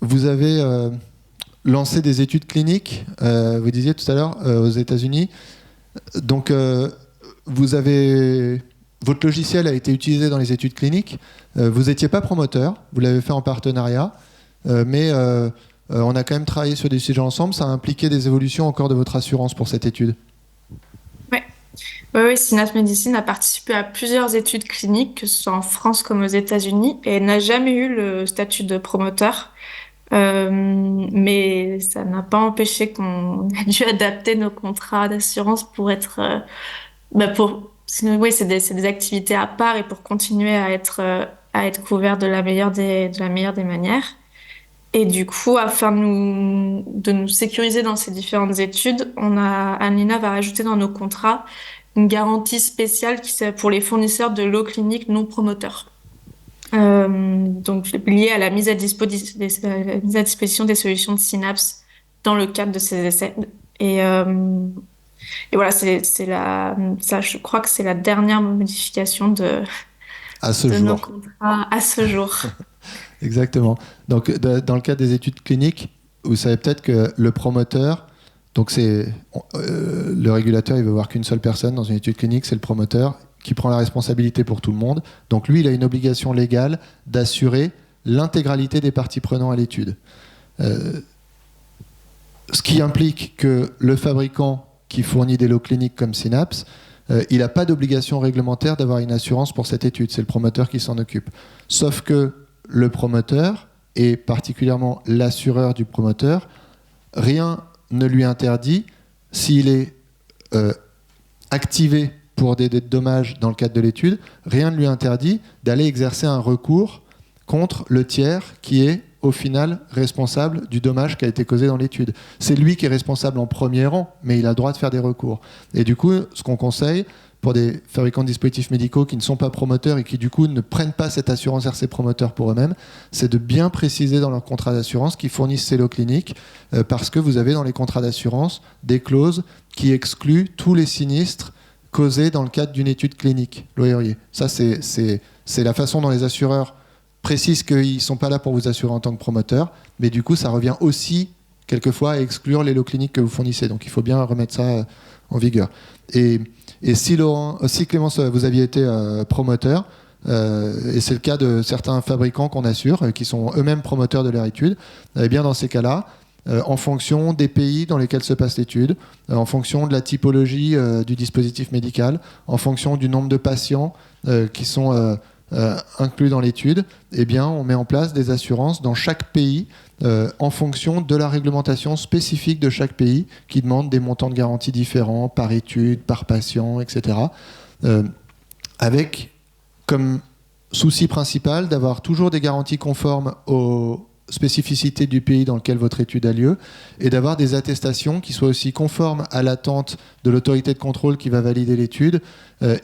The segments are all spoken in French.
vous avez lancé des études cliniques, vous disiez tout à l'heure, aux États-Unis. Donc, votre logiciel a été utilisé dans les études cliniques. Vous n'étiez pas promoteur, vous l'avez fait en partenariat, mais on a quand même travaillé sur des sujets ensemble. Ça a impliqué des évolutions encore de votre assurance pour cette étude. Ouais. Oui, Synapse Medicine a participé à plusieurs études cliniques, que ce soit en France comme aux États-Unis, et n'a jamais eu le statut de promoteur. Mais ça n'a pas empêché qu'on ait dû adapter nos contrats d'assurance pour être, oui, c'est des activités à part et pour continuer à être couvert de la meilleure des manières. Et du coup, afin de nous sécuriser dans ces différentes études, Anlina va rajouter dans nos contrats une garantie spéciale qui c'est pour les fournisseurs de l'eau clinique non promoteurs. Donc liée à la mise à disposition des solutions de Synapse dans le cadre de ces essais. Et, euh, et voilà, ça, je crois que c'est la dernière modification À ce de nos jour. contrats à ce jour. Exactement. Donc, dans le cadre des études cliniques, vous savez peut-être que le promoteur, donc le régulateur, il veut voir qu'une seule personne dans une étude clinique, c'est le promoteur qui prend la responsabilité pour tout le monde. Donc, lui, il a une obligation légale d'assurer l'intégralité des parties prenantes à l'étude. Ce qui implique que le fabricant qui fournit des lots cliniques comme Synapse, il n'a pas d'obligation réglementaire d'avoir une assurance pour cette étude. C'est le promoteur qui s'en occupe. Sauf que le promoteur, et particulièrement l'assureur du promoteur, rien ne lui interdit, s'il est activé pour des dommages dans le cadre de l'étude, rien ne lui interdit d'aller exercer un recours contre le tiers qui est au final responsable du dommage qui a été causé dans l'étude. C'est lui qui est responsable en premier rang, mais il a le droit de faire des recours. Et du coup, ce qu'on conseille pour des fabricants de dispositifs médicaux qui ne sont pas promoteurs et qui du coup ne prennent pas cette assurance RC promoteur pour eux-mêmes, c'est de bien préciser dans leur contrat d'assurance qu'ils fournissent ces lots cliniques parce que vous avez dans les contrats d'assurance des clauses qui excluent tous les sinistres causés dans le cadre d'une étude clinique. Ça, c'est la façon dont les assureurs précisent qu'ils ne sont pas là pour vous assurer en tant que promoteur, mais du coup, ça revient aussi quelquefois à exclure les lots cliniques que vous fournissez. Donc, il faut bien remettre ça en vigueur. Et si Clémence, vous aviez été promoteur, et c'est le cas de certains fabricants qu'on assure, qui sont eux-mêmes promoteurs de leur étude, eh bien dans ces cas-là, en fonction des pays dans lesquels se passe l'étude, en fonction de la typologie du dispositif médical, en fonction du nombre de patients qui sont inclus dans l'étude, eh bien, on met en place des assurances dans chaque pays en fonction de la réglementation spécifique de chaque pays qui demande des montants de garantie différents par étude, par patient, etc. Avec comme souci principal d'avoir toujours des garanties conformes aux spécificités du pays dans lequel votre étude a lieu et d'avoir des attestations qui soient aussi conformes à l'attente de l'autorité de contrôle qui va valider l'étude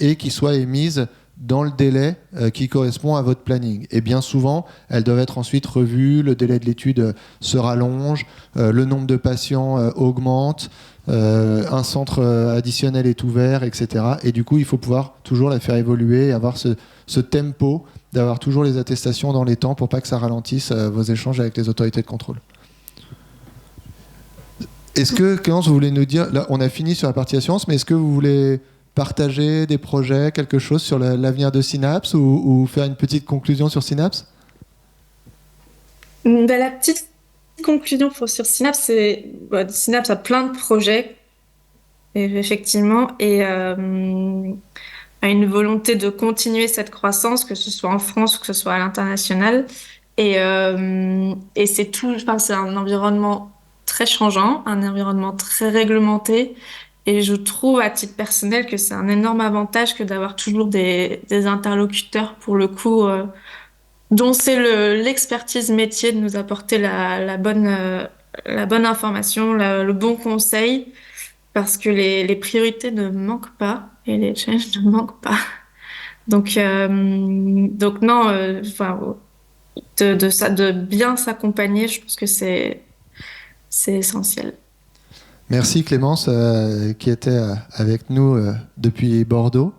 et qui soient émises dans le délai qui correspond à votre planning. Et bien souvent, elles doivent être ensuite revues, le délai de l'étude se rallonge, le nombre de patients augmente, un centre additionnel est ouvert, etc. Et du coup, il faut pouvoir toujours la faire évoluer et avoir ce tempo d'avoir toujours les attestations dans les temps pour pas que ça ralentisse vos échanges avec les autorités de contrôle. Est-ce que, Clémence, vous voulez nous dire, là on a fini sur la partie assurance, mais est-ce que vous voulez partager des projets, quelque chose sur l'avenir de Synapse ou faire une petite conclusion sur Synapse? La petite conclusion sur Synapse, Synapse a plein de projets, effectivement, et a une volonté de continuer cette croissance, que ce soit en France ou que ce soit à l'international. Et c'est enfin, c'est un environnement très changeant, un environnement très réglementé. Et je trouve à titre personnel que c'est un énorme avantage que d'avoir toujours des interlocuteurs, pour le coup, dont c'est l'expertise métier de nous apporter la bonne information, le bon conseil, parce que les priorités ne manquent pas et les challenges ne manquent pas. Donc non, enfin, de bien s'accompagner, je pense que c'est essentiel. Merci Clémence qui était avec nous depuis Bordeaux.